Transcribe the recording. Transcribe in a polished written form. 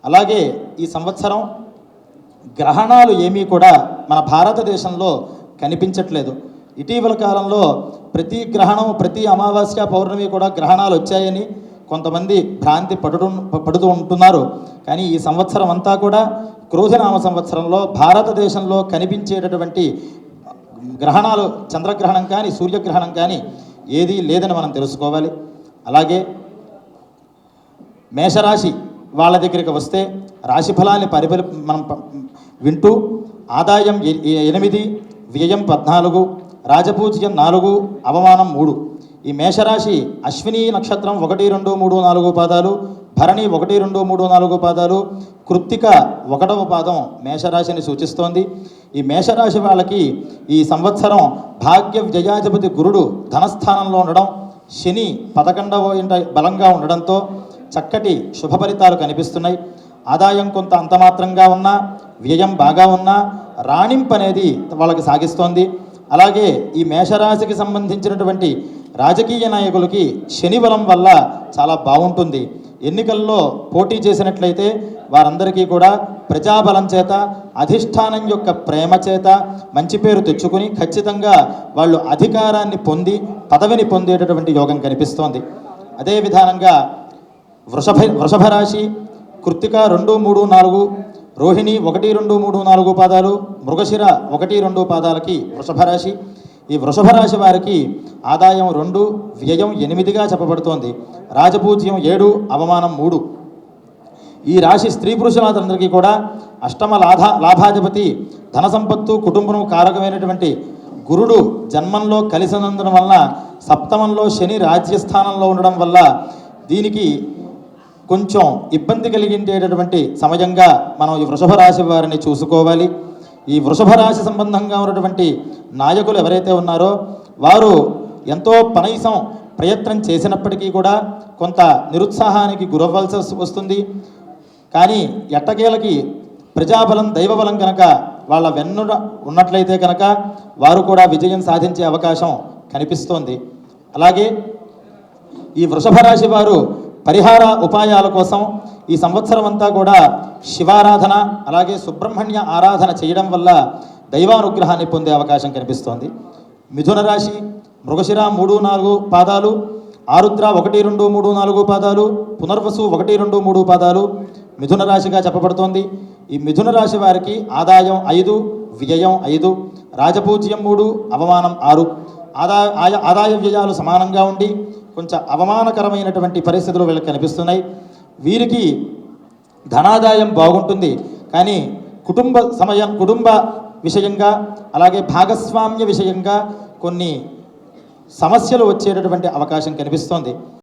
అలాగే ఈ సంవత్సరం గ్రహణాలు ఏమీ కూడా మన భారతదేశంలో కనిపించట్లేదు. ఇటీవల కాలంలో ప్రతి గ్రహణం, ప్రతి అమావాస్య, పౌర్ణమి కూడా గ్రహణాలు వచ్చాయని కొంతమంది భ్రాంతి పడుతూ ఉంటున్నారు. కానీ ఈ సంవత్సరం అంతా కూడా క్రోధినామ సంవత్సరంలో భారతదేశంలో కనిపించేటటువంటి గ్రహణాలు, చంద్రగ్రహణం కానీ సూర్యగ్రహణం కానీ ఏదీ లేదని మనం తెలుసుకోవాలి. అలాగే మేషరాశి వాళ్ళ దగ్గరికి వస్తే రాశి ఫలాన్ని మనం వింటూ ఆదాయం 8, వ్యయం 14, రాజపూజ్యం 4, అవమానం 3. ఈ మేషరాశి అశ్విని నక్షత్రం 1, 2, 3, 4 పాదాలు, భరణి 1, 2, 3, 4 పాదాలు, కృత్తిక 1వ పాదం మేషరాశిని సూచిస్తోంది. ఈ మేషరాశి వాళ్ళకి ఈ సంవత్సరం భాగ్య వ్యయాధిపతి గురుడు ధనస్థానంలో ఉండడం, శని 11వ ఇంట బలంగా ఉండడంతో చక్కటి శుభ ఫలితాలు కనిపిస్తున్నాయి. ఆదాయం కొంత అంతమాత్రంగా ఉన్నా, వ్యయం బాగా ఉన్నా రాణింపు అనేది వాళ్ళకి సాగిస్తోంది. అలాగే ఈ మేషరాశికి సంబంధించినటువంటి రాజకీయ నాయకులకి శని బలం వల్ల చాలా బాగుంటుంది. ఎన్నికల్లో పోటీ చేసినట్లయితే వారందరికీ కూడా ప్రజాబలం చేత, అధిష్టానం యొక్క ప్రేమ చేత మంచి పేరు తెచ్చుకుని ఖచ్చితంగా వాళ్ళు అధికారాన్ని పొంది పదవిని పొందేటటువంటి యోగం కనిపిస్తోంది. అదే విధానంగా వృషభ రాశి కృత్తిక 2, 3, 4, రోహిణి 1, 2, 3, 4 పాదాలు, మృగశిర 1, 2 పాదాలకి వృషభ రాశి. ఈ వృషభ రాశి వారికి ఆదాయం 2, వ్యయం 8గా చెప్పబడుతోంది. రాజపూజ్యం 7, అవమానం 3. ఈ రాశి స్త్రీ పురుషులందరికీ కూడా అష్టమ లాభాధిపతి, ధన సంపత్తు, కుటుంబం కారకమైనటువంటి గురుడు జన్మంలో కలిసి ఉండడం వలన, సప్తమంలో శని రాజ్యస్థానంలో ఉండడం వల్ల దీనికి కొంచెం ఇబ్బంది కలిగించేటటువంటి సమయంగా మనం ఈ వృషభ రాశి వారిని చూసుకోవాలి. ఈ వృషభ రాశి సంబంధంగా ఉన్నటువంటి నాయకులు ఎవరైతే ఉన్నారో వారు ఎంతో కనీసం ప్రయత్నం చేసినప్పటికీ కూడా కొంత నిరుత్సాహానికి గురవ్వాల్సి వస్తుంది. కానీ ఎట్టకేలకి ప్రజాబలం, దైవబలం కనుక వాళ్ళ వెన్నున ఉన్నట్లయితే కనుక వారు కూడా విజయం సాధించే అవకాశం కనిపిస్తోంది. అలాగే ఈ వృషభ రాశి వారు పరిహార ఉపాయాల కోసం ఈ సంవత్సరం అంతా కూడా శివారాధన, అలాగే సుబ్రహ్మణ్య ఆరాధన చేయడం వల్ల దైవానుగ్రహాన్ని పొందే అవకాశం కనిపిస్తోంది. మిథున రాశి మృగశిర 3, 4 పాదాలు, ఆరుద్ర 1, 2, 3, 4 పాదాలు, పునర్వసు 1, 2, 3 పాదాలు మిథున రాశిగా చెప్పబడుతోంది. ఈ మిథున రాశి వారికి ఆదాయం 5, వ్యయం 5, రాజపూజ్యం 3, అవమానం 6. ఆదాయ వ్యయాలు సమానంగా ఉండి కొంచెం అవమానకరమైనటువంటి పరిస్థితులు వీళ్ళకి కనిపిస్తున్నాయి. వీరికి ధనాదాయం బాగుంటుంది, కానీ కుటుంబ విషయంగా, అలాగే భాగస్వామ్య విషయంగా కొన్ని సమస్యలు వచ్చేటటువంటి అవకాశం కనిపిస్తోంది.